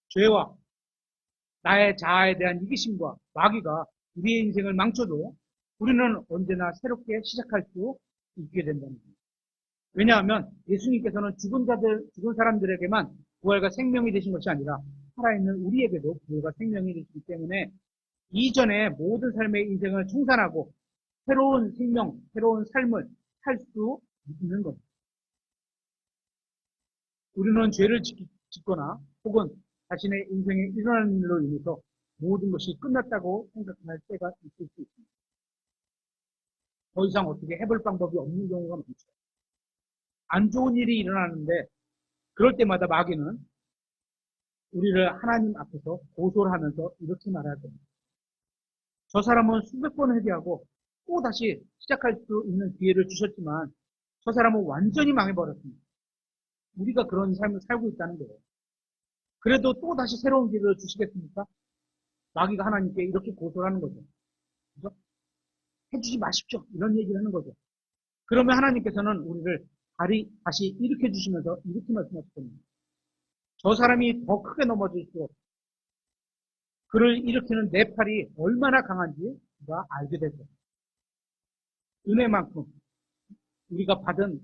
죄와 나의 자아에 대한 이기심과 마귀가 우리의 인생을 망쳐도 우리는 언제나 새롭게 시작할 수 있게 된다는 겁니다. 왜냐하면 예수님께서는 죽은 사람들에게만 부활과 생명이 되신 것이 아니라 살아있는 우리에게도 부활과 생명이 되시기 때문에 이전의 모든 삶의 인생을 청산하고 새로운 생명, 새로운 삶을 살 수 있는 겁니다. 우리는 죄를 짓거나 혹은 자신의 인생에 일어나는 일로 인해서 모든 것이 끝났다고 생각할 때가 있을 수 있습니다. 더 이상 어떻게 해볼 방법이 없는 경우가 많죠. 안 좋은 일이 일어나는데 그럴 때마다 마귀는 우리를 하나님 앞에서 고소를 하면서 이렇게 말할 겁니다. 저 사람은 수백 번 회개하고 또 다시 시작할 수 있는 기회를 주셨지만 저 사람은 완전히 망해버렸습니다. 우리가 그런 삶을 살고 있다는 거예요. 그래도 또 다시 새로운 기회를 주시겠습니까? 마귀가 하나님께 이렇게 고소를 하는 거죠. 그죠? 해주지 마십시오. 이런 얘기를 하는 거죠. 그러면 하나님께서는 우리를 다시 일으켜 주시면서 이렇게 말씀하실 겁니다. 저 사람이 더 크게 넘어질수록 그를 일으키는 내 팔이 얼마나 강한지 우리가 알게 될 거예요. 은혜만큼 우리가 받은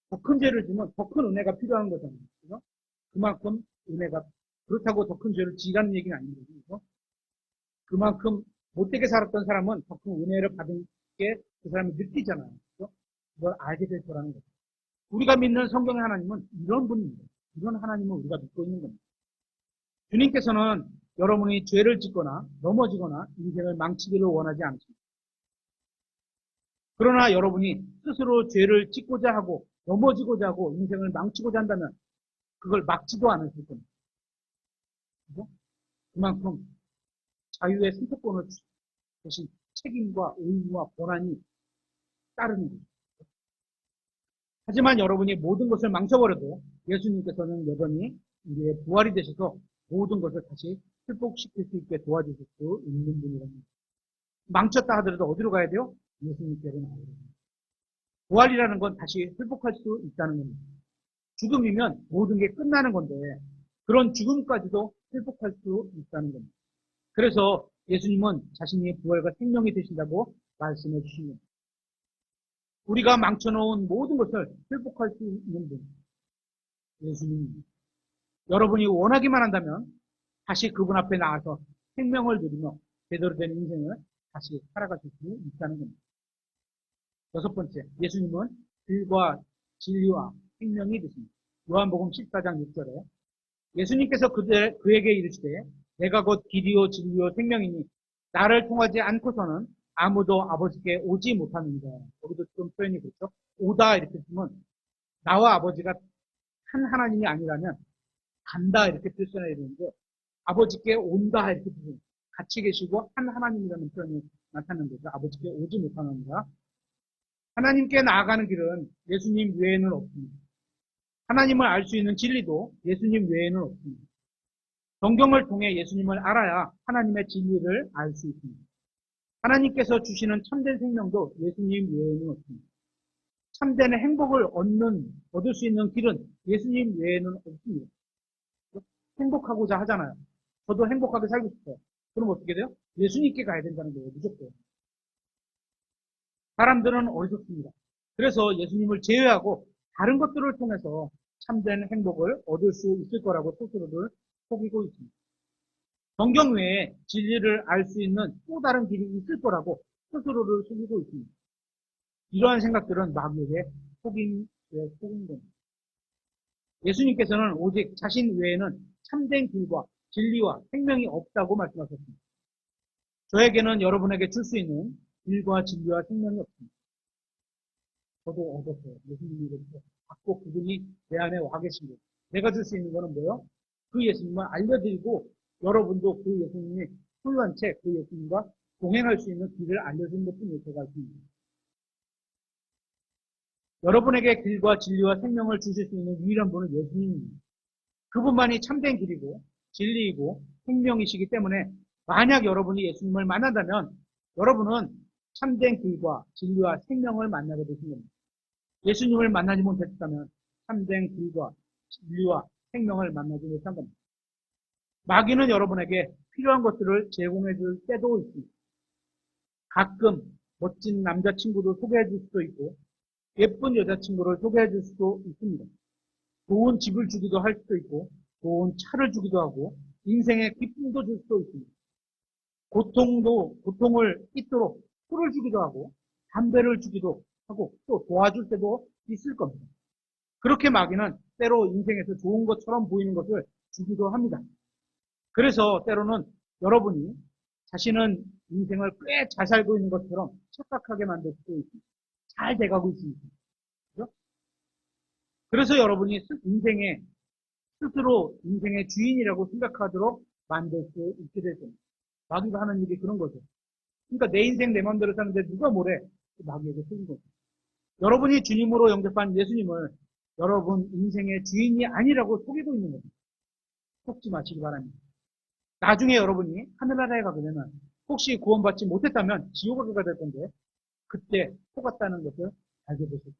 더 큰 죄를 지면 더 큰 은혜가 필요한 거잖아요. 그죠? 그만큼 은혜가, 그렇다고 더 큰 죄를 지라는 얘기는 아니거든요. 그만큼 못되게 살았던 사람은 더 큰 은혜를 받은 게 그 사람이 느끼잖아요. 그죠? 그걸 알게 될 거라는 거죠. 우리가 믿는 성경의 하나님은 이런 분입니다. 이런 하나님을 우리가 믿고 있는 겁니다. 주님께서는 여러분이 죄를 짓거나 넘어지거나 인생을 망치기를 원하지 않습니다. 그러나 여러분이 스스로 죄를 짓고자 하고 넘어지고자 하고 인생을 망치고자 한다면 그걸 막지도 않으실 겁니다. 그죠? 그만큼 자유의 선택권을 대신 책임과 의무와 권한이 따르는 거죠. 하지만 여러분이 모든 것을 망쳐버려도 예수님께서는 여전히 우리의 부활이 되셔서 모든 것을 다시 회복시킬 수 있게 도와주실 수 있는 분이랍니다. 망쳤다 하더라도 어디로 가야 돼요? 예수님께로 나와야 됩니다. 부활이라는 건 다시 회복할 수 있다는 겁니다. 죽음이면 모든 게 끝나는 건데 그런 죽음까지도 회복할 수 있다는 겁니다. 그래서 예수님은 자신의 부활과 생명이 되신다고 말씀해 주신 겁니다. 우리가 망쳐놓은 모든 것을 회복할 수 있는 분, 예수님입니다. 여러분이 원하기만 한다면 다시 그분 앞에 나와서 생명을 누리며 제대로 된 인생을 다시 살아가실 수 있다는 겁니다. 여섯 번째, 예수님은 길과 진리와 생명이 되십니다. 요한복음 14장 6절에 예수님께서 그에게 이르시되 내가 곧 길이요 진리요 생명이니 나를 통하지 않고서는 아무도 아버지께 오지 못합니다. 거기도 좀 표현이 그렇죠. 오다 이렇게 쓰면 나와 아버지가 한 하나님이 아니라면 간다 이렇게 표현해야 되는데 아버지께 온다 이렇게 표현. 같이 계시고 한 하나님이라는 표현이 나타나는 거죠. 아버지께 오지 못합니다. 하나님께 나아가는 길은 예수님 외에는 없습니다. 하나님을 알 수 있는 진리도 예수님 외에는 없습니다. 성경을 통해 예수님을 알아야 하나님의 진리를 알 수 있습니다. 하나님께서 주시는 참된 생명도 예수님 외에는 없습니다. 참된 행복을 얻을 수 있는 길은 예수님 외에는 없습니다. 행복하고자 하잖아요. 저도 행복하게 살고 싶어요. 그럼 어떻게 돼요? 예수님께 가야 된다는 거예요. 무조건. 사람들은 어리석습니다. 그래서 예수님을 제외하고 다른 것들을 통해서 참된 행복을 얻을 수 있을 거라고 스스로를 속이고 있습니다. 성경 외에 진리를 알 수 있는 또 다른 길이 있을 거라고 스스로를 속이고 있습니다. 이러한 생각들은 마귀에게 속인 겁니다. 예수님께서는 오직 자신 외에는 참된 길과 진리와 생명이 없다고 말씀하셨습니다. 저에게는 여러분에게 줄 수 있는 길과 진리와 생명이 없습니다. 저도 얻었어요. 예수님이 이렇게 받고 그분이 내 안에 와 계신 거예요. 내가 줄 수 있는 거는 뭐예요? 그 예수님을 알려드리고 여러분도 그 예수님이 훌륭한 채 그 예수님과 동행할 수 있는 길을 알려주는 것뿐이에요. 제가 할 수 있는. 여러분에게 길과 진리와 생명을 주실 수 있는 유일한 분은 예수님입니다. 그분만이 참된 길이고 진리이고 생명이시기 때문에 만약 여러분이 예수님을 만난다면 여러분은 참된 길과 진리와 생명을 만나게 되신 겁니다. 예수님을 만나지 못했다면 참된 길과 진리와 생명을 만나지 못한 겁니다. 마귀는 여러분에게 필요한 것들을 제공해 줄 때도 있습니다. 가끔 멋진 남자친구도 소개해 줄 수도 있고 예쁜 여자친구를 소개해 줄 수도 있습니다. 좋은 집을 주기도 할 수도 있고 좋은 차를 주기도 하고 인생의 기쁨도 줄 수도 있습니다. 고통을 잊도록 술을 주기도 하고 담배를 주기도 하고 또 도와줄 때도 있을 겁니다. 그렇게 마귀는 때로 인생에서 좋은 것처럼 보이는 것을 주기도 합니다. 그래서 때로는 여러분이 자신은 인생을 꽤 잘 살고 있는 것처럼 착각하게 만들 수도 있습니다. 잘 돼가고 있습니다. 그렇죠? 그래서 여러분이 스스로 인생의 주인이라고 생각하도록 만들 수 있게 될 겁니다. 마귀가 하는 일이 그런 거죠. 그러니까 내 인생 내 마음대로 사는데 누가 뭐래? 마귀에게 속인 거죠. 여러분이 주님으로 영접한 예수님을 여러분 인생의 주인이 아니라고 속이고 있는 겁니다. 속지 마시기 바랍니다. 나중에 여러분이 하늘나라에 가게 되면 혹시 구원받지 못했다면 지옥에 가게 될 건데 그때 속았다는 것을 알게 되실 겁니다.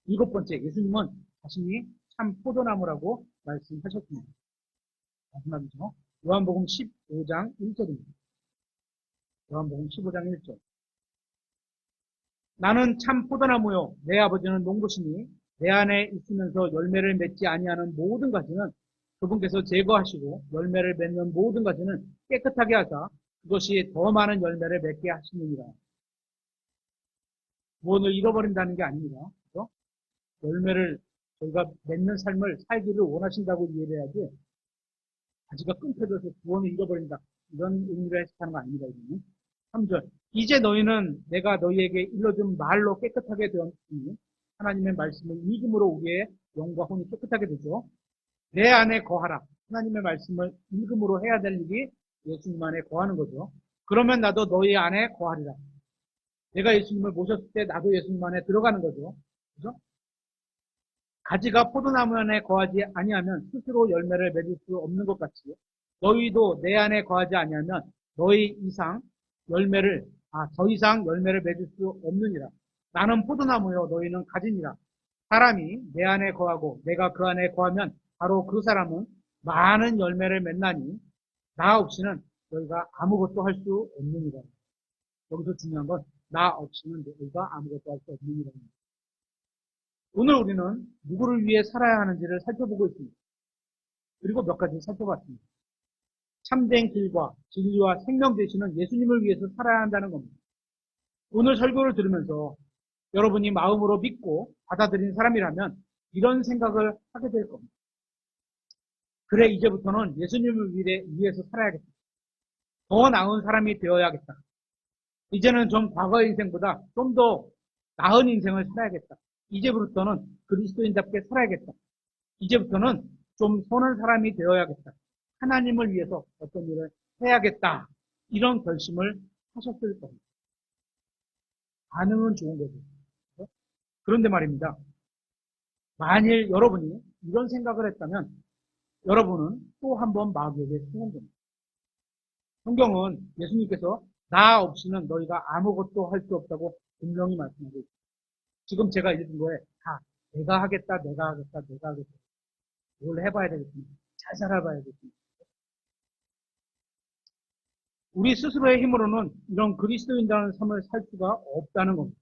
일곱 번째, 예수님은 자신이 참 포도나무라고 말씀하셨습니다. 마지막이죠. 요한복음 15장 1절입니다. 요한복음 15장 1절. 나는 참 포도나무요 내 아버지는 농부시니 내 안에 있으면서 열매를 맺지 아니하는 모든 가지는 그분께서 제거하시고 열매를 맺는 모든 가지는 깨끗하게 하사 그것이 더 많은 열매를 맺게 하시느니라. 무언을 잃어버린다는 게 아닙니다. 그렇죠? 열매를 저희가 맺는 삶을 살기를 원하신다고 이해를 해야지 가지가 끊겨져서 구원을 잃어버린다. 이런 의미로 해석하는 거 아닙니다. 이거는. 3절. 이제 너희는 내가 너희에게 일러준 말로 깨끗하게 되었으니 하나님의 말씀을 읽음으로 우리의 영과 혼이 깨끗하게 되죠. 내 안에 거하라. 하나님의 말씀을 읽음으로 해야 될 일이 예수님 안에 거하는 거죠. 그러면 나도 너희 안에 거하리라. 내가 예수님을 모셨을 때 나도 예수님 안에 들어가는 거죠. 그죠? 가지가 포도나무 안에 거하지 아니하면 스스로 열매를 맺을 수 없는 것 같이 너희도 내 안에 거하지 아니하면 더 이상 열매를 맺을 수 없느니라. 나는 포도나무요 너희는 가지니라. 사람이 내 안에 거하고 내가 그 안에 거하면 바로 그 사람은 많은 열매를 맺나니 나 없이는 너희가 아무것도 할 수 없느니라. 여기서 중요한 건 나 없이는 너희가 아무것도 할 수 없느니라. 오늘 우리는 누구를 위해 살아야 하는지를 살펴보고 있습니다. 그리고 몇 가지 살펴봤습니다. 참된 길과 진리와 생명 되시는 예수님을 위해서 살아야 한다는 겁니다. 오늘 설교를 들으면서 여러분이 마음으로 믿고 받아들인 사람이라면 이런 생각을 하게 될 겁니다. 그래, 이제부터는 예수님을 위해서 살아야겠다. 더 나은 사람이 되어야겠다. 이제는 좀 과거의 인생보다 좀 더 나은 인생을 살아야겠다. 이제부터는 그리스도인답게 살아야겠다. 이제부터는 좀 선한 사람이 되어야겠다. 하나님을 위해서 어떤 일을 해야겠다. 이런 결심을 하셨을 겁니다. 반응은 좋은 거죠. 그런데 말입니다. 만일 여러분이 이런 생각을 했다면 여러분은 또 한 번 마귀에게 속은 겁니다. 성경은 예수님께서 나 없이는 너희가 아무것도 할 수 없다고 분명히 말씀하고 있습니다. 지금 제가 읽은 거에 다 내가 하겠다. 뭘 해봐야 되겠습니다. 잘 살아봐야겠습니다. 우리 스스로의 힘으로는 이런 그리스도인이라는 삶을 살 수가 없다는 겁니다.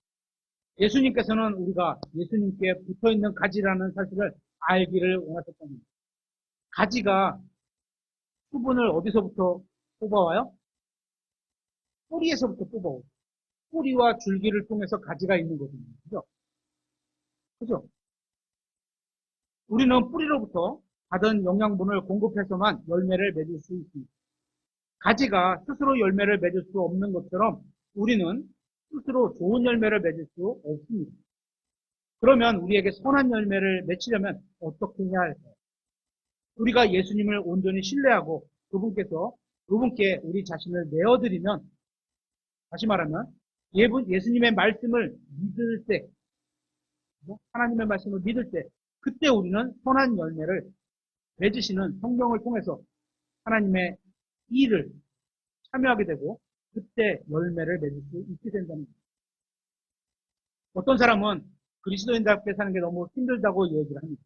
예수님께서는 우리가 예수님께 붙어있는 가지라는 사실을 알기를 원하셨던 겁니다. 가지가 수분을 어디서부터 뽑아와요? 뿌리에서부터 뽑아와요. 뿌리와 줄기를 통해서 가지가 있는 거거든요. 그죠? 그죠? 우리는 뿌리로부터 받은 영양분을 공급해서만 열매를 맺을 수 있습니다. 가지가 스스로 열매를 맺을 수 없는 것처럼 우리는 스스로 좋은 열매를 맺을 수 없습니다. 그러면 우리에게 선한 열매를 맺으려면 어떻게 해야 할까요? 우리가 예수님을 온전히 신뢰하고 그분께 우리 자신을 내어드리면, 다시 말하면 예수님의 말씀을 믿을 때, 하나님의 말씀을 믿을 때, 그때 우리는 선한 열매를 맺으시는 성경을 통해서 하나님의 일을 참여하게 되고 그때 열매를 맺을 수 있게 된다는 겁니다. 어떤 사람은 그리스도인답게 사는 게 너무 힘들다고 얘기를 합니다.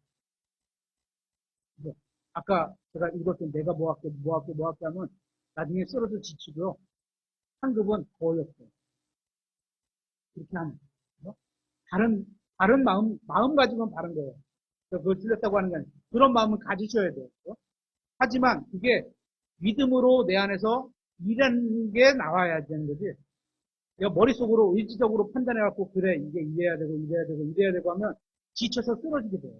아까 제가 읽었던 내가 뭐 할게 하면 나중에 쓰러져 지치고요. 상급은 거의 없어요. 그렇게 하면. 다른 마음 가지면 다른 거예요. 그걸 틀렸다고 하는 게 아니에요. 그런 마음은 가지셔야 돼요. 하지만 그게 믿음으로 내 안에서 일하는 게 나와야 되는 거지. 내가 머릿속으로 의지적으로 판단해갖고 그래 이게 이래야 되고 하면 지쳐서 쓰러지게 돼요.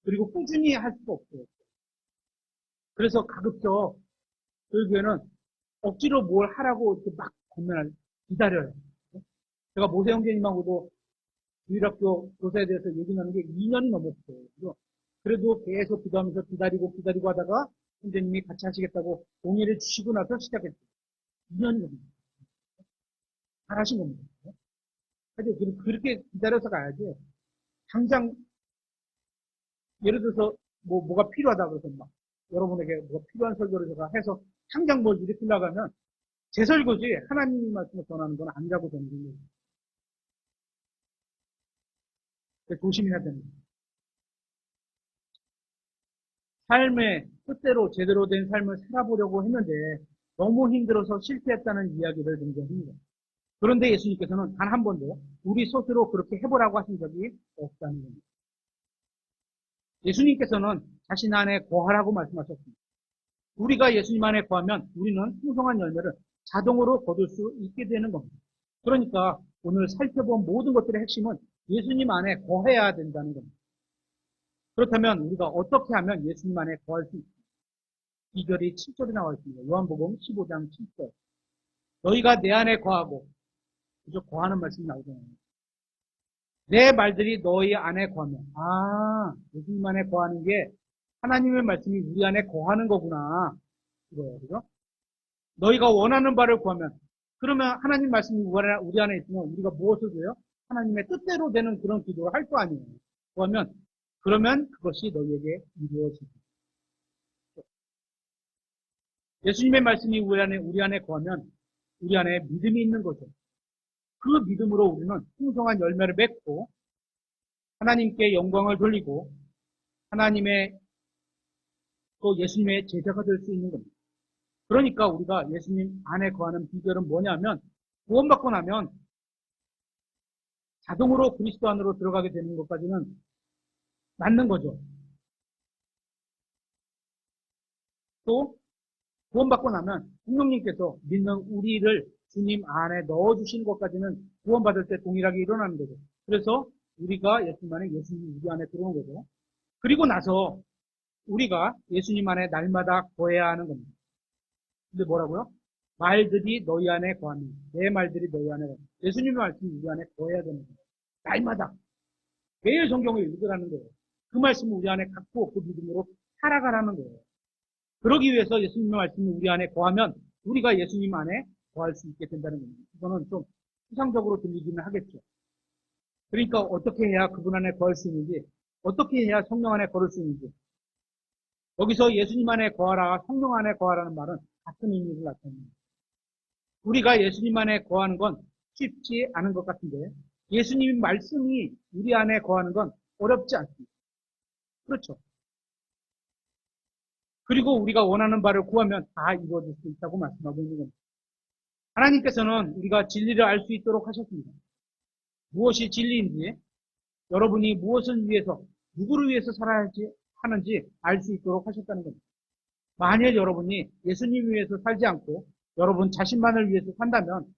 그리고 꾸준히 할 수가 없어요. 그래서 가급적 교회는 억지로 뭘 하라고 이렇게 막 기다려요. 제가 모세 형제님하고도 주일학교 교사에 대해서 얘기 나누는 게 2년이 넘었어요. 그래도 계속 기도하면서 기다리고 하다가 형제님이 같이 하시겠다고 동의를 주시고 나서 시작했어요. 2년이 넘었어요. 잘하신 겁니다. 하여튼 그렇게 기다려서 가야지. 당장 예를 들어서 뭐가 필요하다 그래서 막 여러분에게 뭐가 필요한 설교를 제가 해서 당장 뭘 일으키려고 하면 제 설교지 하나님 말씀을 전하는 건 아니라고 저는 생각합니다. 조심해야 됩니다. 삶의 뜻대로 제대로 된 삶을 살아보려고 했는데 너무 힘들어서 실패했다는 이야기를 등장합니다. 그런데 예수님께서는 단 한 번도 우리 스스로 그렇게 해보라고 하신 적이 없다는 겁니다. 예수님께서는 자신 안에 거하라고 말씀하셨습니다. 우리가 예수님 안에 거하면 우리는 풍성한 열매를 자동으로 거둘 수 있게 되는 겁니다. 그러니까 오늘 살펴본 모든 것들의 핵심은 예수님 안에 거해야 된다는 겁니다. 그렇다면 우리가 어떻게 하면 예수님 안에 거할 수 있습니까? 비결이 7절에 나와 있습니다. 요한복음 15장 7절. 너희가 내 안에 거하고, 그저 거하는 말씀이 나오잖아요. 내 말들이 너희 안에 거하면, 예수님 안에 거하는 게 하나님의 말씀이 우리 안에 거하는 거구나. 이거예요. 그죠? 너희가 원하는 바를 구하면, 그러면 하나님 말씀이 우리 안에 있으면 우리가 무엇을 줘요? 하나님의 뜻대로 되는 그런 기도를 할 거 아니에요. 그러면 그것이 너희에게 이루어집니다. 예수님의 말씀이 우리 안에 거하면 우리 안에 믿음이 있는 거죠. 그 믿음으로 우리는 풍성한 열매를 맺고 하나님께 영광을 돌리고 하나님의 또 예수님의 제자가 될 수 있는 겁니다. 그러니까 우리가 예수님 안에 거하는 비결은 뭐냐면 구원받고 나면 자동으로 그리스도 안으로 들어가게 되는 것까지는 맞는 거죠. 또 구원받고 나면 성령님께서 믿는 우리를 주님 안에 넣어주시는 것까지는 구원받을 때 동일하게 일어나는 거죠. 그래서 우리가 예수님 안에 예수님 우리 안에 들어오는 거죠. 그리고 나서 우리가 예수님 안에 날마다 거해야 하는 겁니다. 근데 뭐라고요? 말들이 너희 안에 거하면 내 말들이 너희 안에 거하면 예수님의 말씀이 우리 안에 거해야 되는 거예요. 날마다 매일 성경을 읽으라는 거예요. 그 말씀을 우리 안에 갖고 그 믿음으로 살아가라는 거예요. 그러기 위해서 예수님의 말씀이 우리 안에 거하면 우리가 예수님 안에 거할 수 있게 된다는 겁니다. 이거는 좀 추상적으로 들리기는 하겠죠. 그러니까 어떻게 해야 그분 안에 거할 수 있는지, 어떻게 해야 성령 안에 걸을 수 있는지. 여기서 예수님 안에 거하라, 성령 안에 거하라는 말은 같은 의미를 나타냅니다. 우리가 예수님 안에 거하는 건 쉽지 않은 것 같은데 예수님 말씀이 우리 안에 거하는 건 어렵지 않습니다. 그렇죠. 그리고 우리가 원하는 바를 구하면 다 이루어질 수 있다고 말씀하고 있는 겁니다. 하나님께서는 우리가 진리를 알 수 있도록 하셨습니다. 무엇이 진리인지, 여러분이 무엇을 위해서, 누구를 위해서 살아야 하는지 알 수 있도록 하셨다는 겁니다. 만일 여러분이 예수님 위해서 살지 않고 여러분 자신만을 위해서 산다면,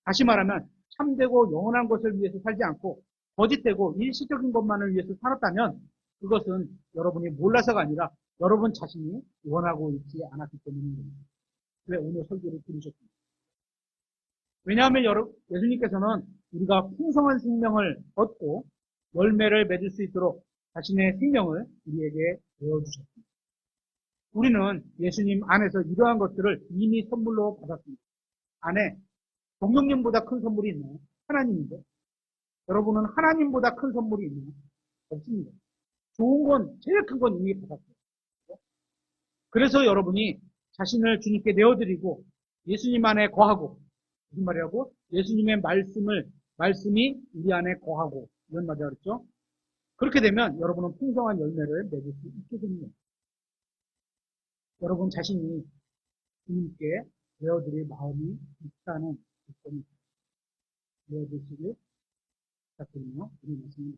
다시 말하면 참되고 영원한 것을 위해서 살지 않고 거짓되고 일시적인 것만을 위해서 살았다면 그것은 여러분이 몰라서가 아니라 여러분 자신이 원하고 있지 않았기 때문입니다. 왜 오늘 설교를 들으셨습니까? 왜냐하면 예수님께서는 우리가 풍성한 생명을 얻고 열매를 맺을 수 있도록 자신의 생명을 우리에게 내어주셨습니다. 우리는 예수님 안에서 이러한 것들을 이미 선물로 받았습니다. 안에 동명님보다 큰 선물이 있나요? 하나님인데. 여러분은 하나님보다 큰 선물이 있나요? 없습니다. 좋은 건, 제일 큰 건 이미 받았어요. 그래서 여러분이 자신을 주님께 내어드리고 예수님 안에 거하고, 무슨 말이라고? 예수님의 말씀이 우리 안에 거하고, 이런 말이라 그랬죠? 그렇게 되면 여러분은 풍성한 열매를 맺을 수 있게 됩니다. 여러분 자신이 주님께 내어드릴 마음이 있다는 것을 내어드리시길 부탁드리며 우리 말씀을